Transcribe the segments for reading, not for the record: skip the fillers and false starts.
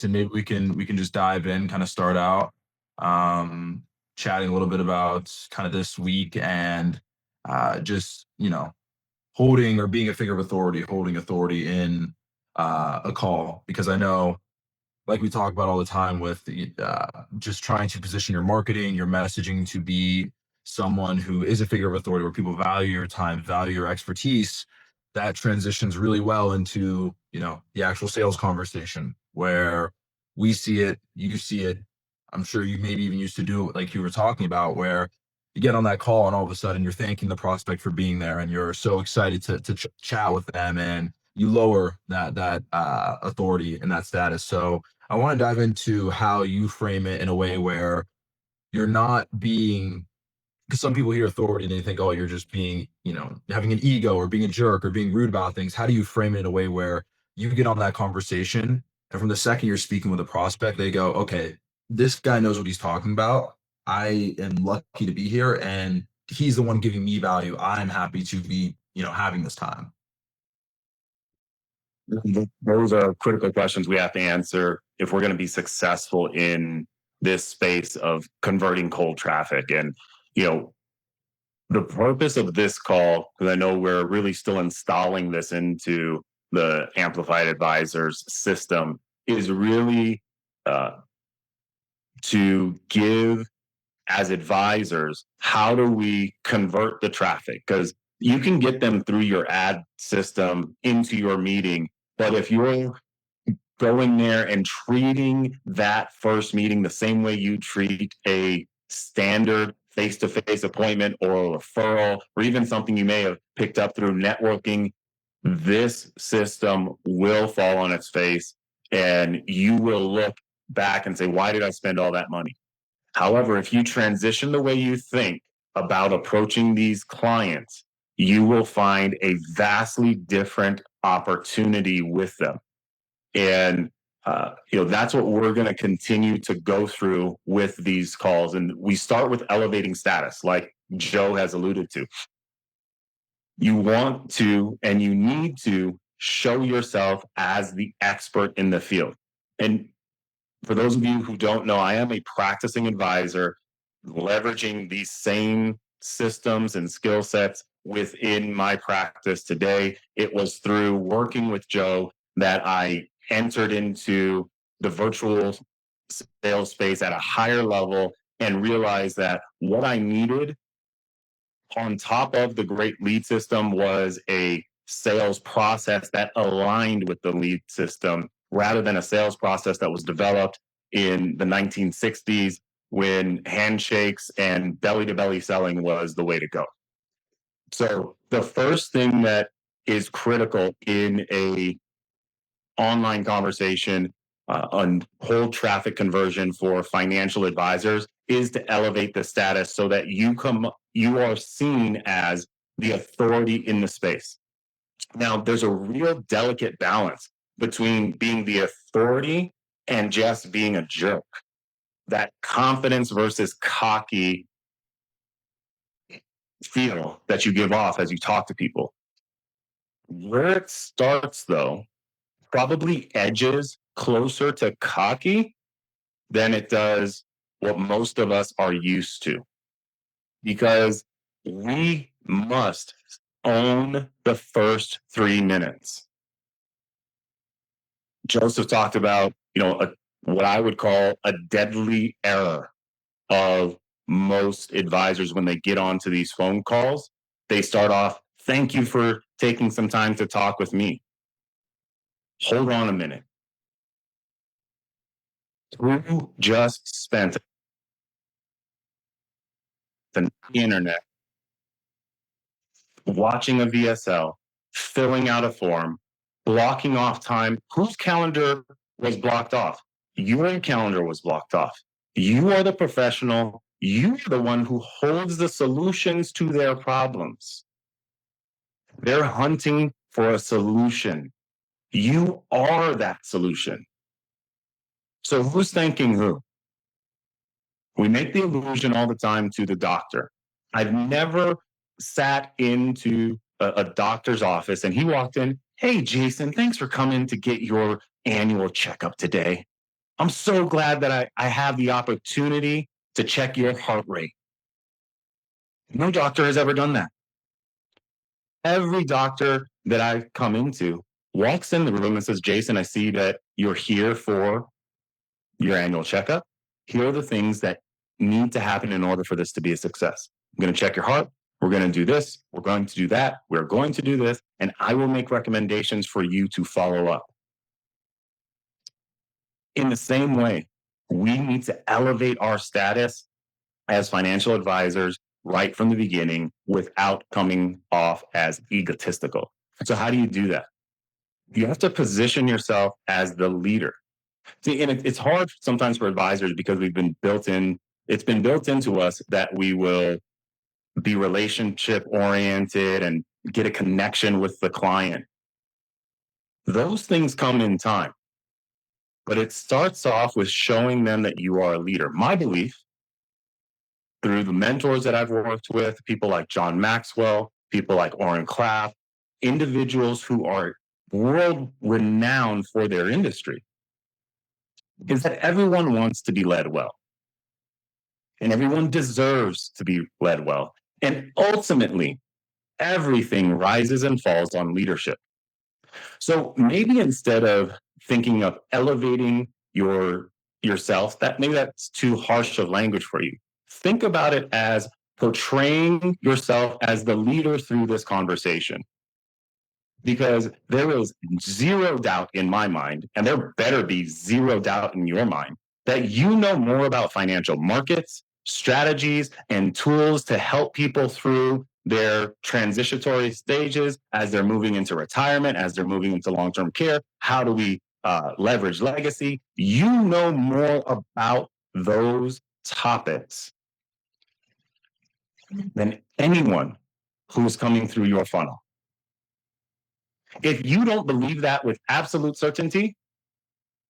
and maybe we can just dive in, kind of start out, um, chatting a little bit about kind of this week and just holding or being a figure of authority, holding authority in a call, because I know, like we talk about all the time with just trying to position your marketing, your messaging to be someone who is a figure of authority where people value your time, value your expertise. That transitions really well into the actual sales conversation where we see it, you see it. I'm sure you maybe even used to do it like you were talking about, where you get on that call and all of a sudden you're thanking the prospect for being there and you're so excited to chat with them, and you lower that authority and that status. So I want to dive into how you frame it in a way where you're not being, because some people hear authority and they think, oh, you're just being, having an ego or being a jerk or being rude about things. How do you frame it in a way where you get on that conversation and from the second you're speaking with a prospect, they go, okay, this guy knows what he's talking about. I am lucky to be here and he's the one giving me value. I'm happy to be, having this time. Those are critical questions we have to answer if we're going to be successful in this space of converting cold traffic. And, you know, the purpose of this call, because I know we're really still installing this into the Amplified Advisors system, is really uh, to give as advisors, how do we convert the traffic? Because you can get them through your ad system into your meeting, but if you're going there and treating that first meeting the same way you treat a standard face-to-face appointment or a referral, or even something you may have picked up through networking, this system will fall on its face and you will look back and say, why did I spend all that money? However, if you transition the way you think about approaching these clients, you will find a vastly different opportunity with them. And that's what we're going to continue to go through with these calls. And we start with elevating status, like Joe has alluded to. You want to and you need to show yourself as the expert in the field. And for those of you who don't know, I am a practicing advisor leveraging these same systems and skill sets within my practice today. It was through working with Joe that I entered into the virtual sales space at a higher level and realized that what I needed on top of the great lead system was a sales process that aligned with the lead system rather than a sales process that was developed in the 1960s when handshakes and belly to belly selling was the way to go. So the first thing that is critical in a online conversation on whole traffic conversion for financial advisors is to elevate the status so that you are seen as the authority in the space. Now, there's a real delicate balance between being the authority and just being a jerk. That confidence versus cocky feel that you give off as you talk to people. Where it starts, though, probably edges closer to cocky than it does what most of us are used to. Because we must own the first 3 minutes. Joseph talked about, what I would call a deadly error of most advisors when they get onto these phone calls. They start off, thank you for taking some time to talk with me. Hold on a minute. Who just spent the internet watching a VSL, filling out a form, blocking off time? Whose calendar was blocked off? Your calendar was blocked off. You are the professional. You are the one who holds the solutions to their problems. They're hunting for a solution. You are that solution. So who's thanking who? We make the illusion all the time to the doctor. I've never sat into a doctor's office and he walked in, hey, Jason, thanks for coming to get your annual checkup today. I'm so glad that I have the opportunity to check your heart rate. No doctor has ever done that. Every doctor that I come into walks in the room and says, Jason, I see that you're here for your annual checkup. Here are the things that need to happen in order for this to be a success. I'm going to check your heart. We're going to do this. We're going to do that. We're going to do this. And I will make recommendations for you to follow up. In the same way, we need to elevate our status as financial advisors right from the beginning without coming off as egotistical. So, how do you do that? You have to position yourself as the leader. See, and it's hard sometimes for advisors because it's been built into us that we will be relationship oriented and get a connection with the client. Those things come in time, but it starts off with showing them that you are a leader. My belief, through the mentors that I've worked with, people like John Maxwell, people like Orrin Claff, individuals who are world renowned for their industry, is that everyone wants to be led well. And everyone deserves to be led well. And ultimately, everything rises and falls on leadership. So maybe instead of thinking of elevating yourself, maybe that's too harsh of language for you. Think about it as portraying yourself as the leader through this conversation. Because there is zero doubt in my mind, and there better be zero doubt in your mind, that you know more about financial markets, strategies, and tools to help people through their transitory stages as they're moving into retirement, as they're moving into long-term care. How do we leverage legacy? You know more about those topics than anyone who's coming through your funnel. If you don't believe that with absolute certainty,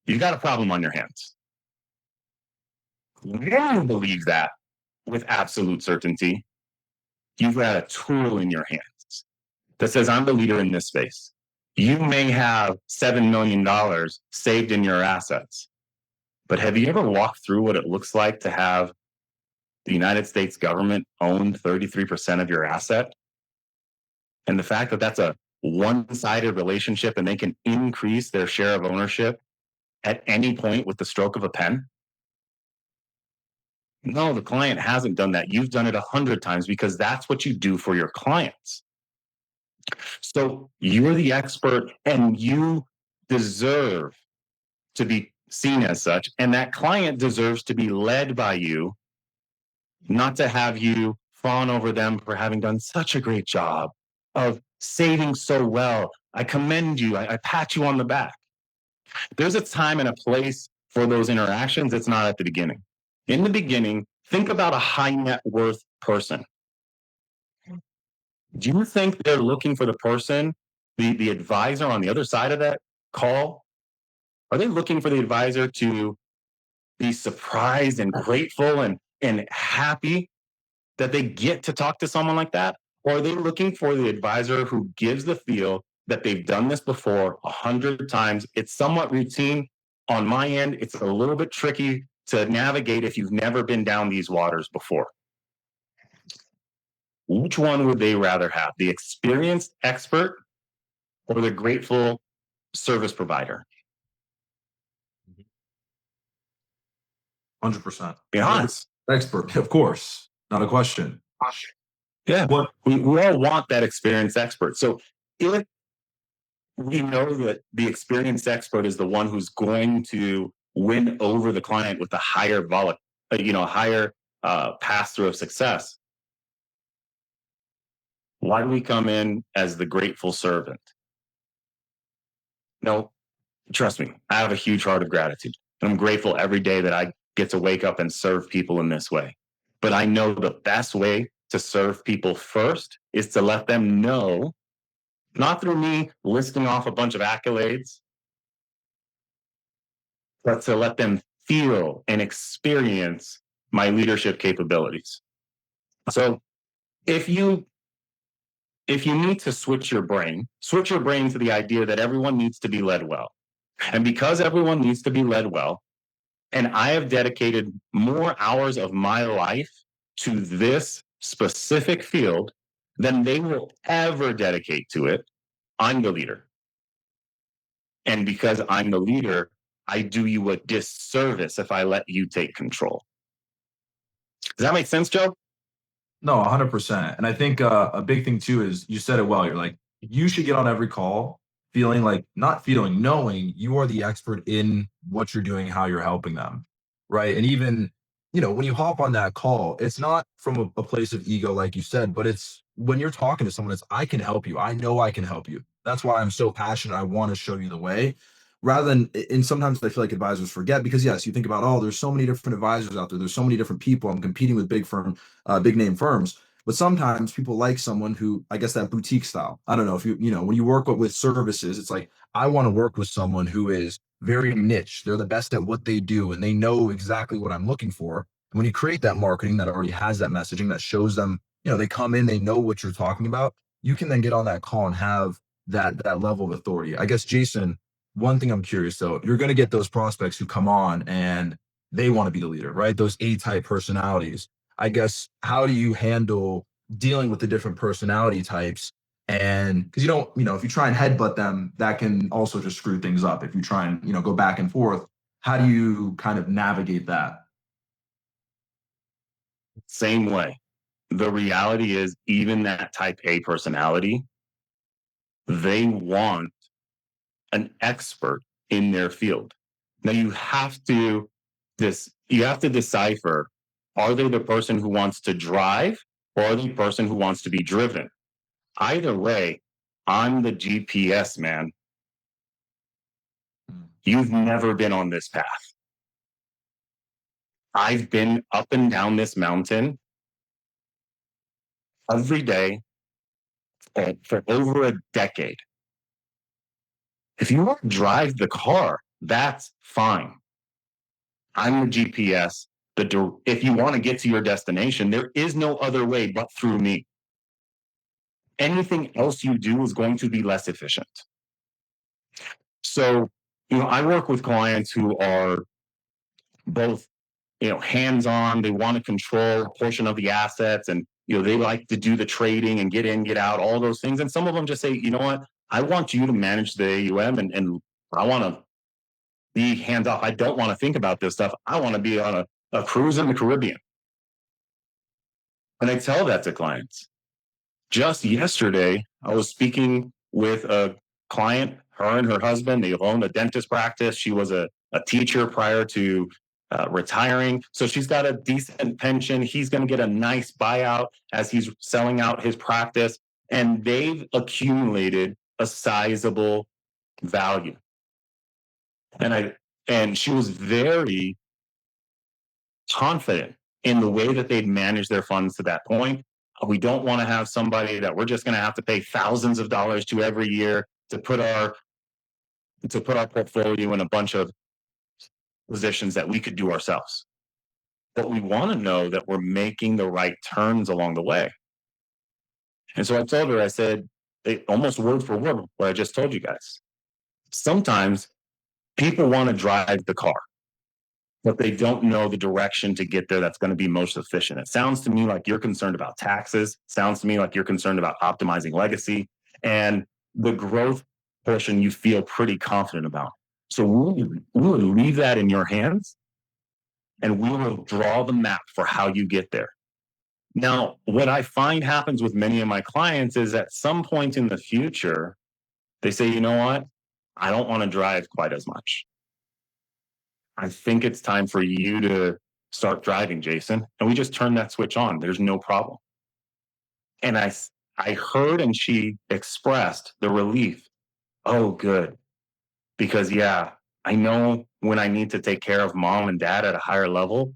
you've got a problem on your hands. If you believe that with absolute certainty, you've got a tool in your hands that says, I'm the leader in this space. You may have $7 million saved in your assets, but have you ever walked through what it looks like to have the United States government own 33% of your asset? And the fact that that's a one-sided relationship and they can increase their share of ownership at any point with the stroke of a pen? No, the client hasn't done that. You've done it 100 times because that's what you do for your clients. So you're the expert and you deserve to be seen as such. And that client deserves to be led by you, not to have you fawn over them for having done such a great job of saving so well. I commend you. I pat you on the back. There's a time and a place for those interactions. It's not at the beginning. In the beginning, think about a high net worth person. Do you think they're looking for the person, the advisor on the other side of that call? Are they looking for the advisor to be surprised and grateful and happy that they get to talk to someone like that? Or are they looking for the advisor who gives the feel that they've done this before 100 times? It's somewhat routine. On my end, it's a little bit tricky to navigate if you've never been down these waters before. Which one would they rather have? The experienced expert or the grateful service provider? 100%. Be honest. Expert, of course, not a question. Yeah, but we all want that experienced expert. So if we know that the experienced expert is the one who's going to win over the client with a higher pass through of success, why do we come in as the grateful servant? No, trust me, I have a huge heart of gratitude. And I'm grateful every day that I get to wake up and serve people in this way. But I know the best way to serve people first is to let them know, not through me listing off a bunch of accolades, but to let them feel and experience my leadership capabilities. So if you need to switch your brain to the idea that everyone needs to be led well. And because everyone needs to be led well, And I have dedicated more hours of my life to this specific field than they will ever dedicate to it. I'm the leader. And because I'm the leader, I do you a disservice if I let you take control. Does that make sense, Joe? No, 100%. And I think a big thing too is you said it well. You're like, you should get on every call feeling like, not feeling, knowing you are the expert in what you're doing, how you're helping them. Right. And even, when you hop on that call, it's not from a place of ego, like you said, but it's when you're talking to someone, it's, I can help you. I know I can help you. That's why I'm so passionate. I want to show you the way rather than, and sometimes I feel like advisors forget because, yes, you think about, oh, there's so many different advisors out there. There's so many different people. I'm competing with big name firms. But sometimes people like someone who, I guess, that boutique style. I don't know if when you work with services, it's like, I want to work with someone who is very niche. They're the best at what they do and they know exactly what I'm looking for. When you create that marketing that already has that messaging that shows them, they come in, they know what you're talking about. You can then get on that call and have that level of authority. I guess, Jason, one thing I'm curious though, you're going to get those prospects who come on and they want to be the leader, right? Those A-type personalities. I guess, how do you handle dealing with the different personality types? And because if you try and headbutt them, that can also just screw things up. If you try and, go back and forth, how do you kind of navigate that? Same way. The reality is, even that type A personality, they want an expert in their field. Now you have to decipher, are they the person who wants to drive or are they the person who wants to be driven? Either way, I'm the GPS man. You've never been on this path. I've been up and down this mountain every day for over a decade. If you want to drive the car, that's fine. I'm the GPS. If you want to get to your destination, there is no other way but through me. Anything else you do is going to be less efficient. So, I work with clients who are both, hands-on. They want to control a portion of the assets, and they like to do the trading and get in, get out, all those things. And some of them just say, you know what, I want you to manage the AUM, and I want to be hands off. I don't want to think about this stuff. I want to be on a cruise in the Caribbean. And I tell that to clients. Just yesterday, I was speaking with a client, her and her husband. They own a dentist practice. She was a teacher prior to retiring. So she's got a decent pension. He's going to get a nice buyout as he's selling out his practice. And they've accumulated a sizable value. And she was very confident in the way that they'd managed their funds to that point. We don't want to have somebody that we're just going to have to pay thousands of dollars to every year to put our portfolio in a bunch of positions that we could do ourselves. But we want to know that we're making the right turns along the way. And so I told her, I said, almost word for word, what I just told you guys. Sometimes people want to drive the car, but they don't know the direction to get there that's going to be most efficient. It sounds to me like you're concerned about taxes. Sounds to me like you're concerned about optimizing legacy, and the growth portion you feel pretty confident about. So we will leave that in your hands, and we will draw the map for how you get there. Now, what I find happens with many of my clients is at some point in the future, they say, you know what? I don't want to drive quite as much. I think it's time for you to start driving, Jason. And we just turn that switch on. There's no problem. And I heard, and she expressed the relief. Oh, good. Because yeah, I know when I need to take care of mom and dad at a higher level,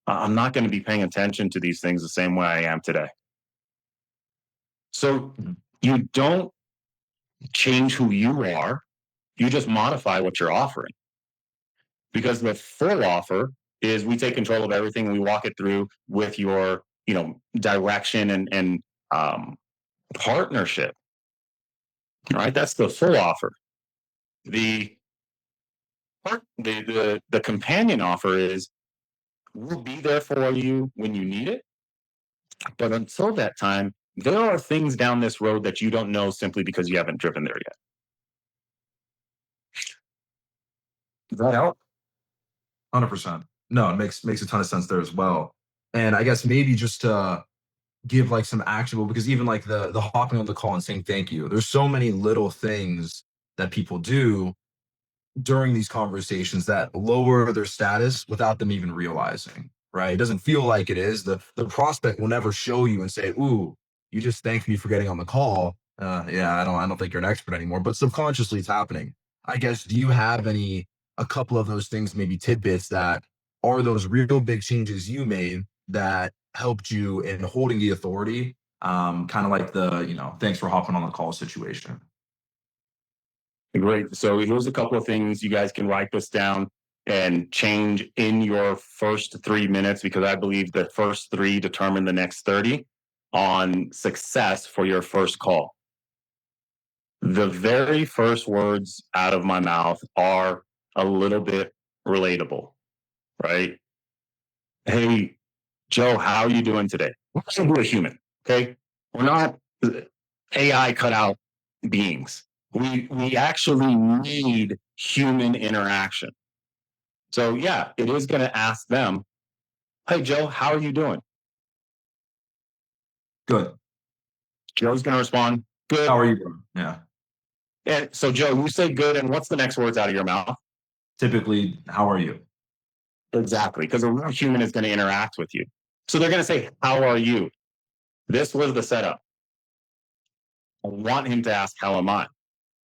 I'm not going to be paying attention to these things the same way I am today. So you don't change who you are. You just modify what you're offering. Because the full offer is we take control of everything and we walk it through with your, direction and partnership. All right, that's the full offer. The The companion offer is we'll be there for you when you need it. But until that time, there are things down this road that you don't know simply because you haven't driven there yet. Does that help? 100%. No, it makes a ton of sense there as well. And I guess maybe just to give like some actionable, because even like the hopping on the call and saying thank you, there's so many little things that people do during these conversations that lower their status without them even realizing, right? It doesn't feel like it is. The prospect will never show you and say, "Ooh, you just thanked me for getting on the call." Yeah, I don't think you're an expert anymore, but subconsciously it's happening. I guess, do you have a couple of those things, maybe tidbits that are those real big changes you made that helped you in holding the authority? Kind of like the, thanks for hopping on the call situation. Great. So here's a couple of things you guys can write this down and change in your first 3 minutes, because I believe the first three determine the next 30 on success for your first call. The very first words out of my mouth are a little bit relatable, right? Hey, Joe, how are you doing today? We're a human, okay? We're not AI cut out beings. We actually need human interaction. So yeah, it is going to ask them, "Hey Joe, how are you doing?" Good. Joe's going to respond, "Good." How are you doing? Yeah. And so Joe, you say good, and what's the next words out of your mouth? Typically, how are you? Exactly, because a real human is going to interact with you. So they're going to say, "How are you?" This was the setup. I want him to ask, "How am I?"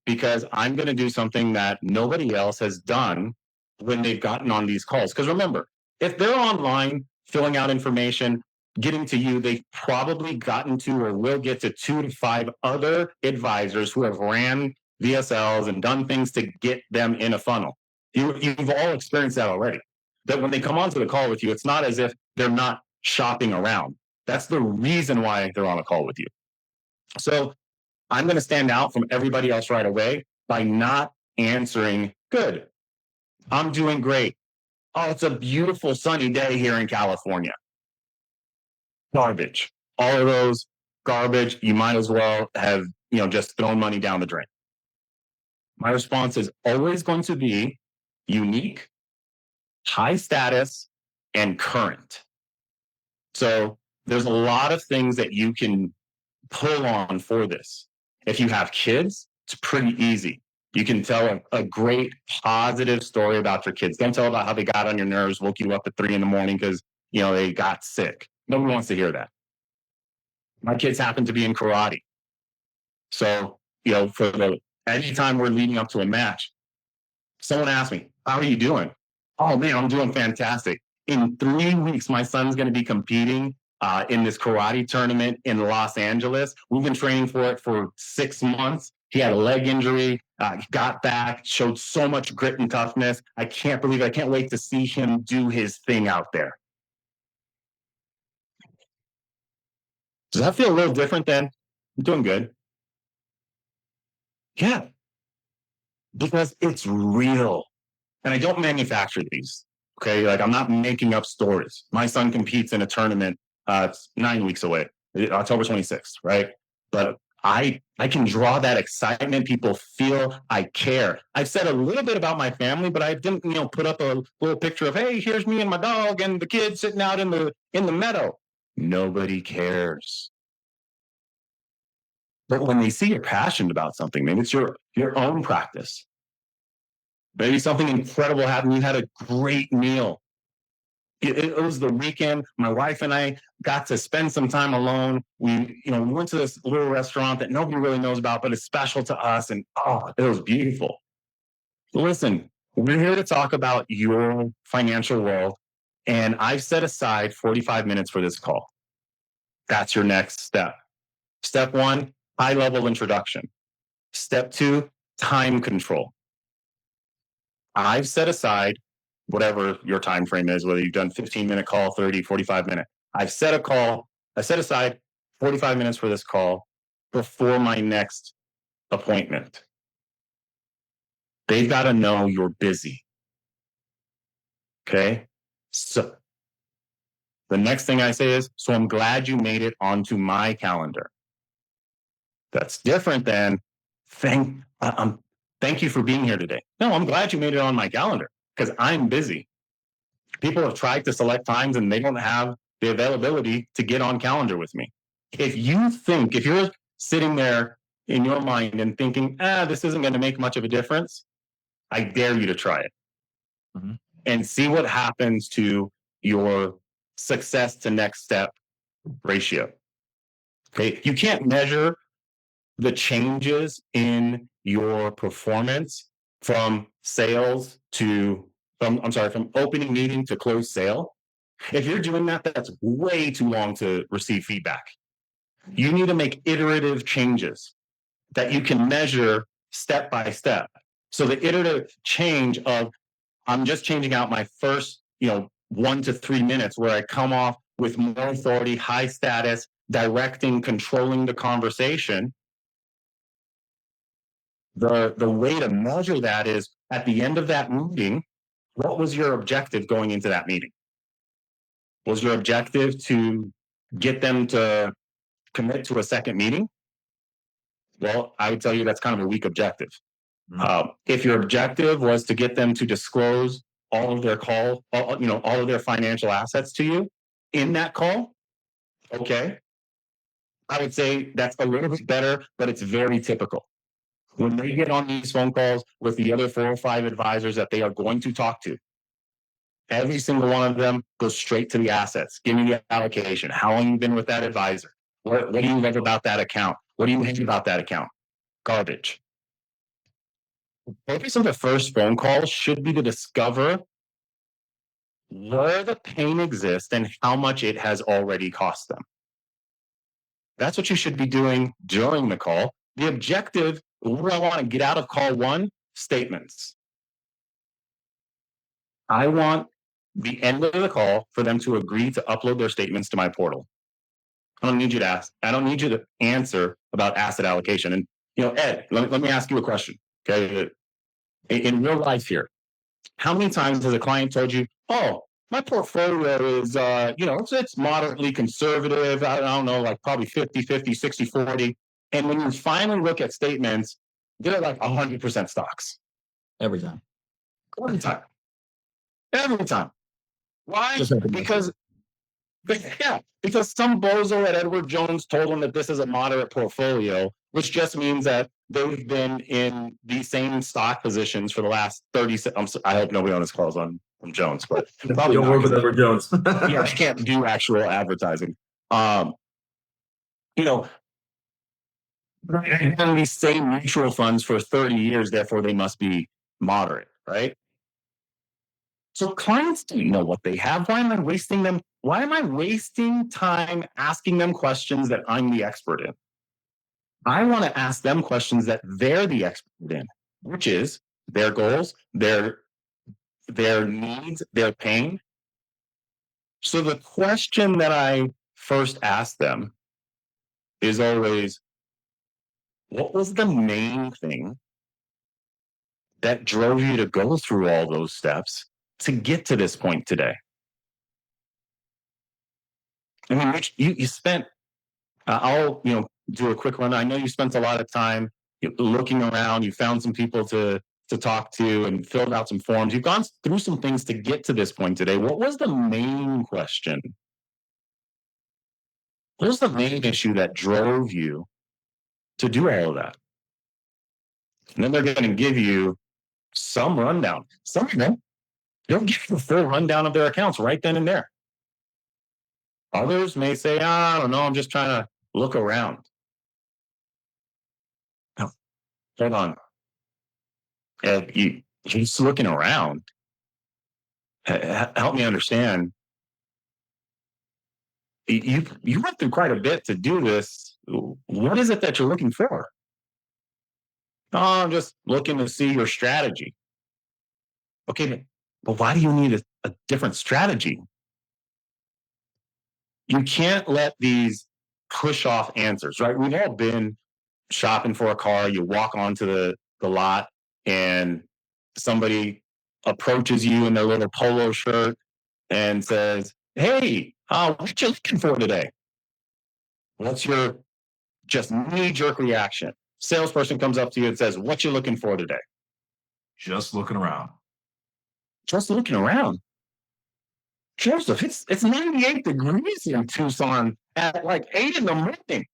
Because I'm going to do something that nobody else has done when they've gotten on these calls. Because remember, if they're online filling out information, getting to you, they've probably gotten to or will get to 2 to 5 other advisors who have ran VSLs and done things to get them in a funnel. You've all experienced that already. That when they come onto the call with you, it's not as if they're not shopping around. That's the reason why they're on a call with you. So I'm going to stand out from everybody else right away by not answering good. I'm doing great. Oh, it's a beautiful sunny day here in California. Garbage. All of those garbage. You might as well have, just thrown money down the drain. My response is always going to be unique, high status, and current. So there's a lot of things that you can pull on for this. If you have kids, it's pretty easy. You can tell a great positive story about your kids. Don't tell about how they got on your nerves, woke you up at 3 a.m. because they got sick. Nobody wants to hear that. My kids happen to be in karate. So, for anytime we're leading up to a match, someone asks me, "How are you doing?" "Oh man, I'm doing fantastic. In 3 weeks, my son's going to be competing in this karate tournament in Los Angeles. We've been training for it for 6 months. He had a leg injury, got back, showed so much grit and toughness. I can't wait to see him do his thing out there." Does that feel a little different than "I'm doing good"? Yeah, because it's real. And I don't manufacture these. Okay. Like I'm not making up stories. My son competes in a tournament. It's 9 weeks away, October 26th. Right. But I can draw that excitement. People feel I care. I've said a little bit about my family, but I didn't, put up a little picture of, "Hey, here's me and my dog and the kid sitting out in the meadow." Nobody cares. But when they see you're passionate about something, maybe it's your own practice. Maybe something incredible happened. You had a great meal. It was the weekend. My wife and I got to spend some time alone. We went to this little restaurant that nobody really knows about, but it's special to us. And it was beautiful. Listen, we're here to talk about your financial world. And I've set aside 45 minutes for this call. That's your next step. Step one, high level introduction. Step two, time control. I've set aside whatever your time frame is, whether you've done 15-minute call, 30, 45-minute. I set aside 45 minutes for this call before my next appointment. They've got to know you're busy. Okay. So the next thing I say is, so I'm glad you made it onto my calendar. That's different than thank you for being here today. No, I'm glad you made it on my calendar because I'm busy. People have tried to select times and they don't have the availability to get on calendar with me. If you're sitting there in your mind and thinking, this isn't going to make much of a difference, I dare you to try it. Mm-hmm. And see what happens to your success to next step ratio. Okay. You can't measure the changes in your performance from from opening meeting to closed sale. If you're doing that, that's way too long to receive feedback. You need to make iterative changes that you can measure step by step. So the iterative change of I'm just changing out my first, 1 to 3 minutes where I come off with more authority, high status, directing, controlling the conversation. The way to measure that is at the end of that meeting, what was your objective going into that meeting? Was your objective to get them to commit to a second meeting? Well, I would tell you that's kind of a weak objective. If your objective was to get them to disclose all of their all of their financial assets to you in that call, okay, I would say that's a little bit better, but it's very typical. When they get on these phone calls with the other 4 or 5 advisors that they are going to talk to, every single one of them goes straight to the assets. Give me the allocation. How long you been with that advisor? What do you love about that account? What do you hate about that account? Garbage. The purpose of the first phone call should be to discover where the pain exists and how much it has already cost them. That's what you should be doing during the call. The objective, what do I want to get out of call one? Statements. I want the end of the call for them to agree to upload their statements to my portal. I don't need you to ask. I don't need you to answer about asset allocation. And, Ed, let me ask you a question. Okay. In real life here, how many times has a client told you, oh, my portfolio is, it's moderately conservative. I don't know, like probably 50-50, 60-40. And when you finally look at statements, they're like 100% stocks. Every time. Every time. Every time. Why? Because some bozo at Edward Jones told them that this is a moderate portfolio, which just means that they've been in the same stock positions for the last 30. I hope nobody on this call is on from Jones, but probably don't work with Edward Jones. Yeah, I can't do actual advertising. And these same mutual funds for 30 years, therefore they must be moderate, right? So clients don't know what they have. Why am I wasting them? Why am I wasting time asking them questions that I'm the expert in? I want to ask them questions that they're the expert in, which is their goals, their needs, their pain. So the question that I first ask them is always, what was the main thing that drove you to go through all those steps to get to this point today? I mean, you spent, I'll, do a quick run. I know you spent a lot of time looking around. You found some people to talk to and filled out some forms. You've gone through some things to get to this point today. What was the main question? What was the main issue that drove you to do all of that? And then they're going to give you some rundown. Some of them, they'll give you the full rundown of their accounts right then and there. Others may say, I don't know, I'm just trying to look around. No, hold on. You're just looking around. Help me understand. You went through quite a bit to do this. What is it that you're looking for? Oh, I'm just looking to see your strategy. Okay, but why do you need a different strategy? You can't let these push off answers, right? We've all been shopping for a car. You walk onto the lot and somebody approaches you in their little polo shirt and says, "Hey, what you looking for today?" What's your just knee-jerk reaction? Salesperson comes up to you and says, "What you looking for today?" Just looking around. Just looking around. Joseph, it's 98 degrees in Tucson at like 8 in the morning.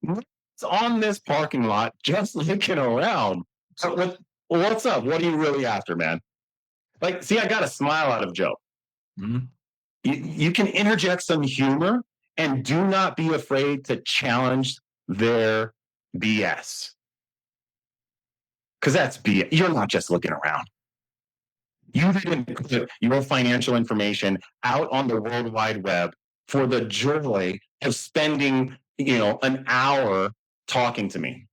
It's on this parking lot, just looking around. So what's up? What are you really after, man? Like, see, I got a smile out of Joe. Mm-hmm. You can interject some humor and do not be afraid to challenge their BS. Because that's BS. You're not just looking around. You didn't put your financial information out on the World Wide Web for the joy of spending, an hour talking to me.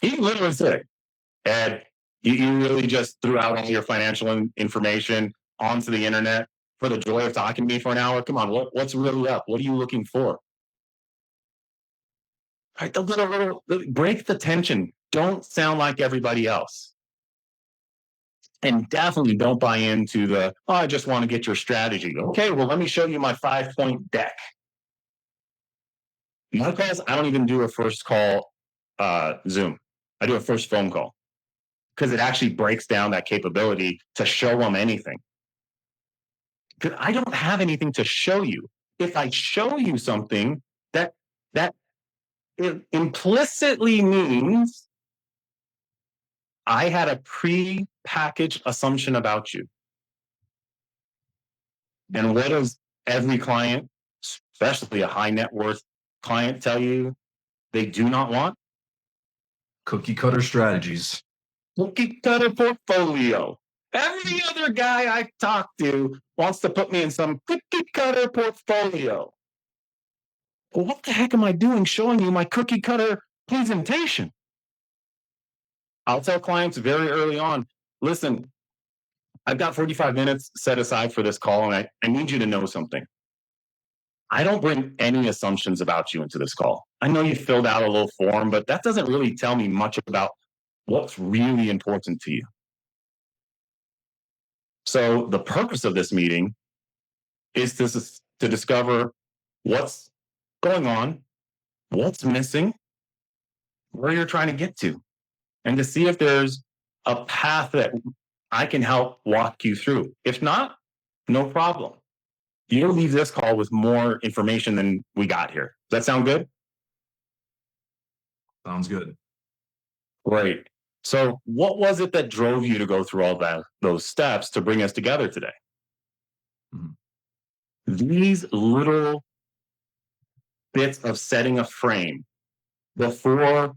He literally said, "Ed, you really just threw out all your financial information onto the internet for the joy of talking to me for an hour. Come on, what's really up? What are you looking for?" Right, the little break the tension. Don't sound like everybody else. And definitely don't buy into I just want to get your strategy. Okay, well, let me show you my 5-point deck. My calls, I don't even do a first call Zoom. I do a first phone call because it actually breaks down that capability to show them anything. Because I don't have anything to show you. If I show you something, that it implicitly means I had a pre-packaged assumption about you. And what does every client, especially a high net worth client, tell you they do not want? Cookie cutter strategies. Cookie cutter portfolio. Every other guy I talk to wants to put me in some cookie cutter portfolio. Well, what the heck am I doing showing you my cookie cutter presentation? I'll tell clients very early on, listen, I've got 45 minutes set aside for this call, and I need you to know something. I don't bring any assumptions about you into this call. I know you filled out a little form, but that doesn't really tell me much about what's really important to you. So the purpose of this meeting is to discover what's going on, what's missing, where you're trying to get to, and to see if there's a path that I can help walk you through. If not, no problem. You'll leave this call with more information than we got here. Does that sound good? Sounds good. Great. So, what was it that drove you to go through all those steps to bring us together today? Mhm. These little bits of setting a frame before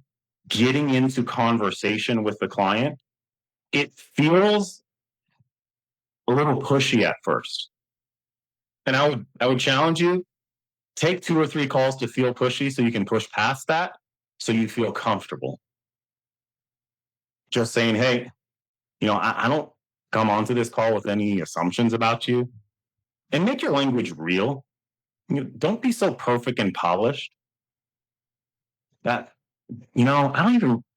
getting into conversation with the client, it feels a little pushy at first. And I would challenge you, take 2 or 3 calls to feel pushy so you can push past that so you feel comfortable. Just saying, hey, I don't come onto this call with any assumptions about you, and make your language real. Don't be so perfect and polished that, I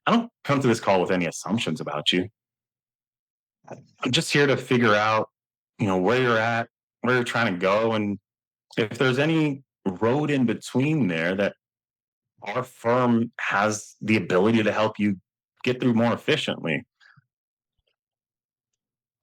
don't come to this call with any assumptions about you. I'm just here to figure out, where you're at, where you're trying to go. And if there's any road in between there that our firm has the ability to help you get through more efficiently.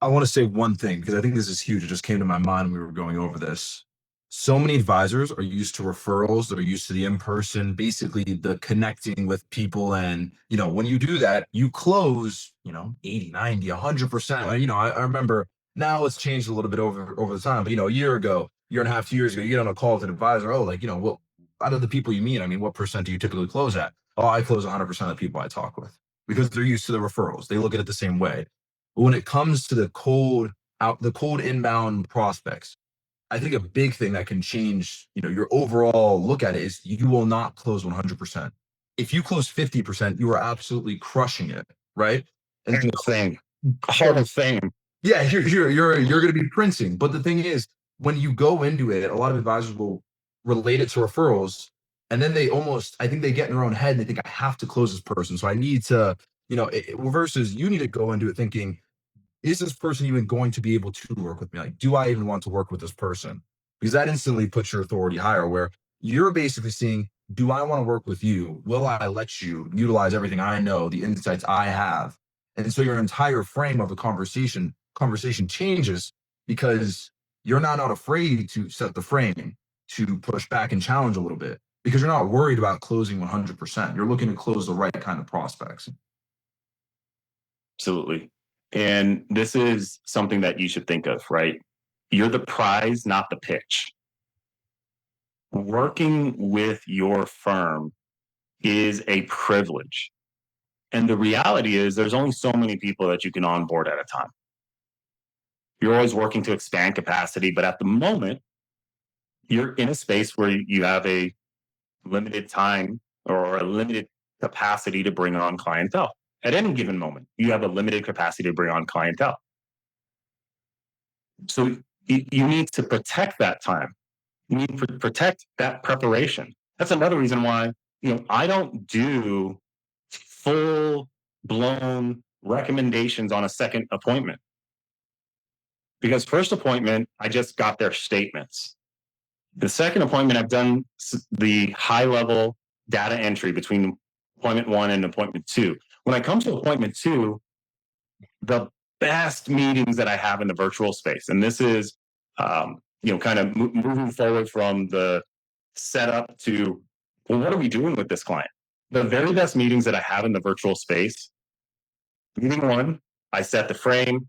I want to say one thing because I think this is huge. It just came to my mind when we were going over this. So many advisors are used to referrals, they're used to the in-person, basically the connecting with people. And, when you do that, you close, 80, 90, 100%. I remember now it's changed a little bit over the time, but, a year ago, year and a half, 2 years ago, you get on a call with an advisor. Oh, what out of the people you meet, I mean, what percent do you typically close at? Oh, I close 100% of the people I talk with because they're used to the referrals. They look at it the same way. But when it comes to the cold inbound prospects, I think a big thing that can change, your overall look at it is you will not close 100%. If you close 50%, you are absolutely crushing it, right? And Hall of Fame. Hall of Fame. yeah, you're going to be printing. But the thing is, when you go into it, a lot of advisors will relate it to referrals, and then I think they get in their own head and they think I have to close this person, so I need to, versus you need to go into it thinking is this person even going to be able to work with me? Like, do I even want to work with this person? Because that instantly puts your authority higher, where you're basically seeing, do I want to work with you? Will I let you utilize everything I know, the insights I have? And so your entire frame of the conversation changes, because you're not afraid to set the frame, to push back and challenge a little bit, because you're not worried about closing 100%. You're looking to close the right kind of prospects. Absolutely. And this is something that you should think of, right? You're the prize, not the pitch. Working with your firm is a privilege. And the reality is, there's only so many people that you can onboard at a time. You're always working to expand capacity, but at the moment, you're in a space where you have a limited time or a limited capacity to bring on clientele. At any given moment, you have a limited capacity to bring on clientele. So you need to protect that time. You need to protect that preparation. That's another reason why, I don't do full blown recommendations on a second appointment, because first appointment, I just got their statements. The second appointment, I've done the high level data entry between appointment 1 and appointment 2. When I come to appointment 2, the best meetings that I have in the virtual space, and this is, kind of moving forward from the setup to, well, what are we doing with this client? The very best meetings that I have in the virtual space, meeting 1, I set the frame,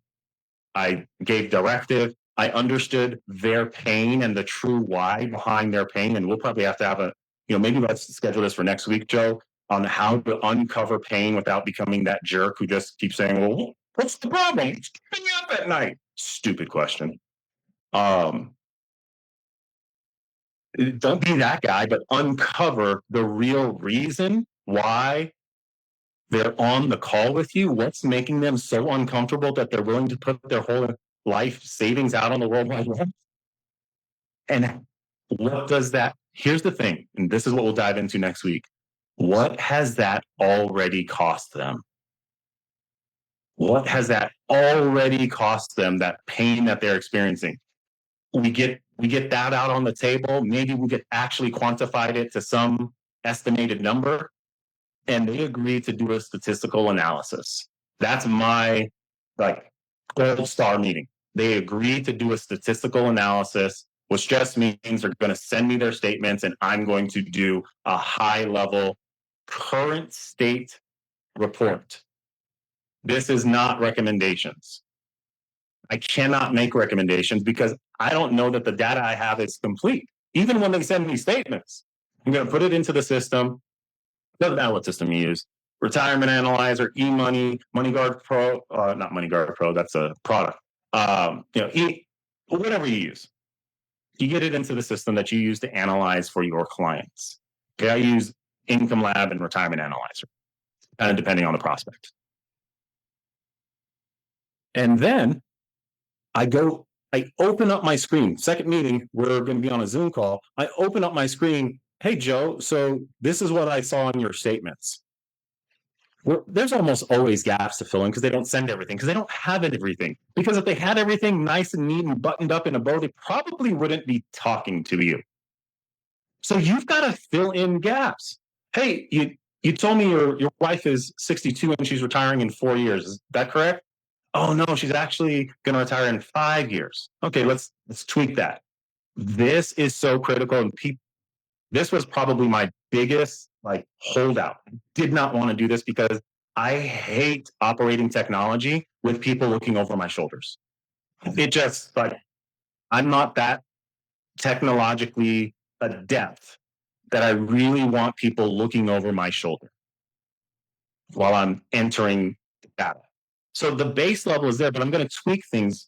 I gave directive, I understood their pain and the true why behind their pain. And we'll probably have to have maybe let's schedule this for next week, Joe, on how to uncover pain without becoming that jerk who just keeps saying, well, what's the problem? It's keeping me up at night. Stupid question. Don't be that guy, but uncover the real reason why they're on the call with you. What's making them so uncomfortable that they're willing to put their whole life savings out on the World Wide Web? And what does that? Here's the thing, and this is what we'll dive into next week. What has that already cost them? What has that already cost them, that pain that they're experiencing? We get that out on the table. Maybe we get actually quantified it to some estimated number, and they agree to do a statistical analysis. That's my gold star meeting. They agree to do a statistical analysis, which just means they're going to send me their statements, and I'm going to do a high level current state report. This is not recommendations. I cannot make recommendations because I don't know that the data I have is complete. Even when they send me statements, I'm going to put it into the system. Doesn't matter what system you use. Retirement Analyzer, eMoney, MoneyGuard Pro, not MoneyGuard Pro, that's a product. Whatever you use. You get it into the system that you use to analyze for your clients. Okay, I use Income Lab and Retirement Analyzer, kind of depending on the prospect. And then I open up my screen. Second meeting, we're going to be on a Zoom call. I open up my screen. Hey, Joe, so this is what I saw in your statements. Well, there's almost always gaps to fill in because they don't send everything, because they don't have everything. Because if they had everything nice and neat and buttoned up in a bow, they probably wouldn't be talking to you. So you've got to fill in gaps. Hey, you told me your wife is 62 and she's retiring in 4 years. Is that correct? Oh no, she's actually going to retire in 5 years. Okay, let's tweak that. This is so critical, and this was probably my biggest holdout. I did not want to do this because I hate operating technology with people looking over my shoulders. It just I'm not that technologically adept that I really want people looking over my shoulder while I'm entering data. So the base level is there, but I'm going to tweak things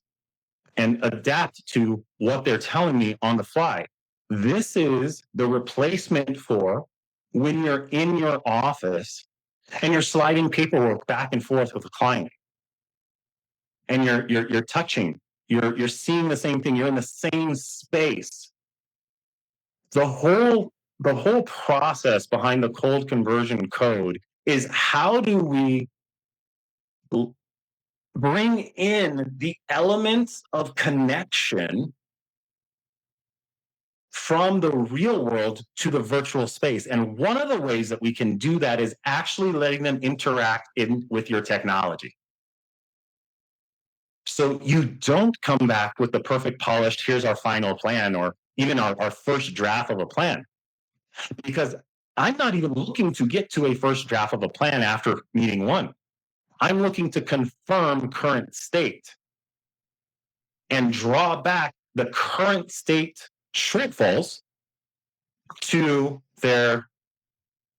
and adapt to what they're telling me on the fly. This is the replacement for when you're in your office and you're sliding paperwork back and forth with a client, and you're touching, you're seeing the same thing, you're in the same space. The whole process behind the cold conversion code is, how do we bring in the elements of connection from the real world to the virtual space. And one of the ways that we can do that is actually letting them interact with your technology. So you don't come back with the perfect polished, here's our final plan, or even our first draft of a plan. Because I'm not even looking to get to a first draft of a plan after meeting one. I'm looking to confirm current state and draw back the current state shortfalls to their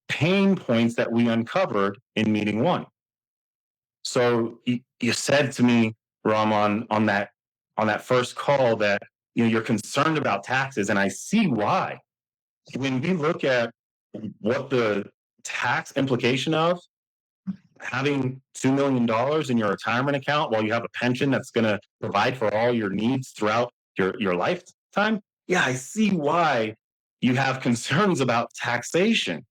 pain points that we uncovered in meeting one. So you said to me, Ram, on that first call that you're concerned about taxes, and I see why. When we look at what the tax implication of having $2 million in your retirement account while you have a pension that's going to provide for all your needs throughout your lifetime, yeah, I see why you have concerns about taxation.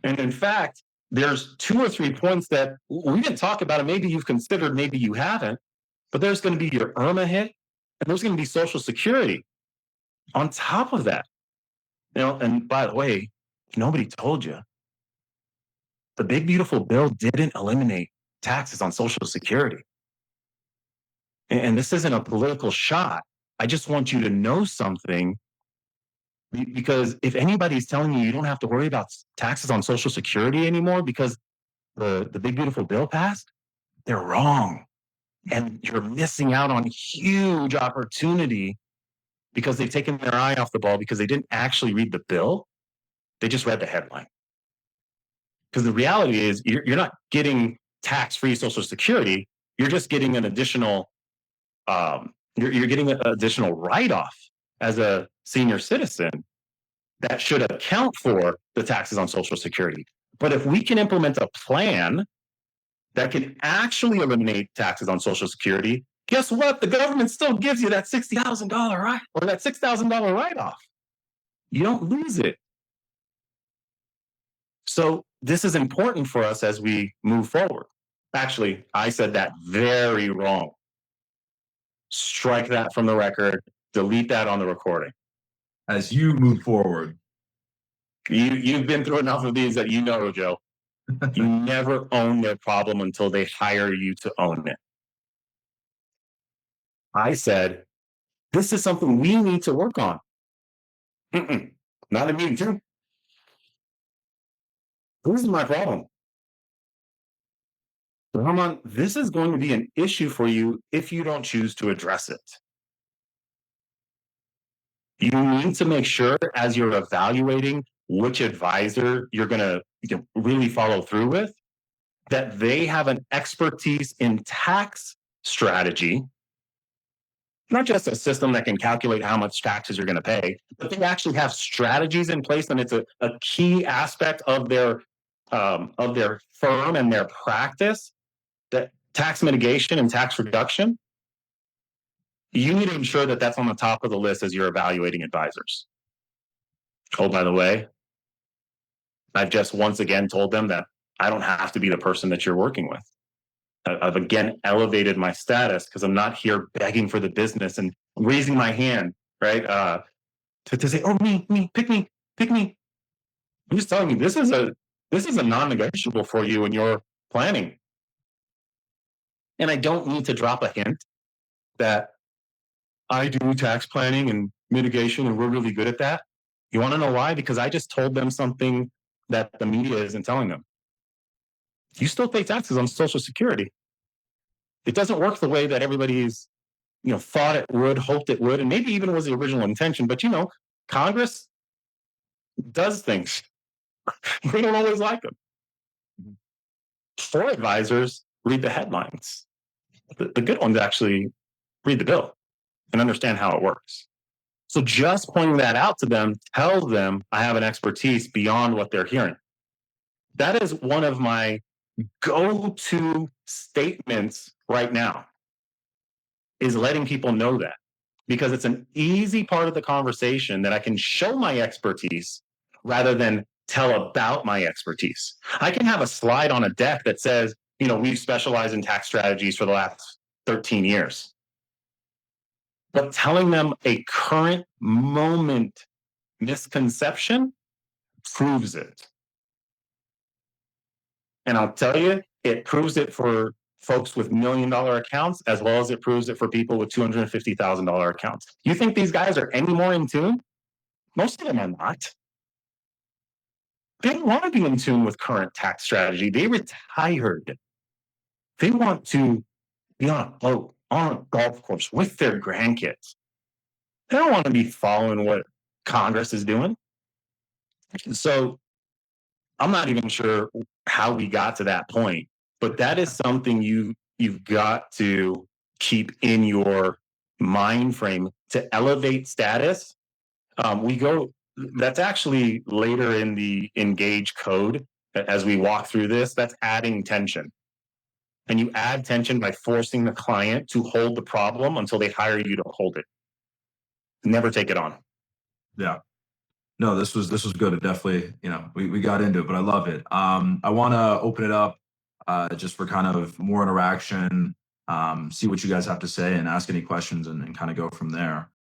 And in fact, there's 2 or 3 points that we didn't talk about, and maybe you've considered, maybe you haven't, but there's going to be your IRMA hit, and there's going to be Social Security on top of that. And by the way, nobody told you, the big beautiful bill didn't eliminate taxes on Social Security. And this isn't a political shot. I just want you to know something, because if anybody's telling you don't have to worry about taxes on Social Security anymore because the big beautiful bill passed, they're wrong. And you're missing out on huge opportunity because they've taken their eye off the ball because they didn't actually read the bill. They just read the headline. Because the reality is you're not getting tax-free Social Security. You're just getting an additional, you're getting an additional write-off as a senior citizen that should account for the taxes on Social Security. But if we can implement a plan that can actually eliminate taxes on Social Security, guess what? The government still gives you that $60,000 right, or that $6,000 write-off. You don't lose it. So this is important for us as we move forward. Actually, I said that very wrong. Strike that from the record. Delete that on the recording. As you move forward, you've been through enough of these that you know, Joe. You never own their problem until they hire you to own it. I said, this is something we need to work on. Not a meeting too. This is my problem. So, Herman, this is going to be an issue for you if you don't choose to address it. You need to make sure as you're evaluating which advisor you're going to really follow through with, that they have an expertise in tax strategy, not just a system that can calculate how much taxes you're going to pay, but they actually have strategies in place, and it's a key aspect of their firm and their practice, that tax mitigation and tax reduction. You need to ensure that that's on the top of the list as you're evaluating advisors. Oh, by the way, I've just once again told them that I don't have to be the person that you're working with. I've again elevated my status because I'm not here begging for the business and raising my hand, right? To say, oh, me, pick me. I'm just telling you, this is a non-negotiable for you in your planning. And I don't need to drop a hint that I do tax planning and mitigation, and we're really good at that. You want to know why? Because I just told them something that the media isn't telling them. You still pay taxes on Social Security. It doesn't work the way that everybody's, thought it would, hoped it would, and maybe even was the original intention. But Congress does things. We don't always like them. For advisors, read the headlines. The good ones actually read the bill and understand how it works. So just pointing that out to them tells them I have an expertise beyond what they're hearing. That is one of my go-to statements right now, is letting people know that, because it's an easy part of the conversation that I can show my expertise rather than tell about my expertise. I can have a slide on a deck that says, we've specialized in tax strategies for the last 13 years. But telling them a current moment misconception proves it. And I'll tell you, it proves it for folks with $1 million accounts, as well as it proves it for people with $250,000 accounts. You think these guys are any more in tune? Most of them are not. They don't want to be in tune with current tax strategy. They retired. They want to be on a boat, on a golf course with their grandkids. They don't want to be following what Congress is doing. So I'm not even sure how we got to that point, but that is something you've got to keep in your mind frame to elevate status. That's actually later in the engage code. As we walk through this, that's adding tension. And you add tension by forcing the client to hold the problem until they hire you to hold it. Never take it on. Yeah. No, this was good. It definitely, we got into it, but I love it. I want to open it up just for kind of more interaction, see what you guys have to say and ask any questions and kind of go from there.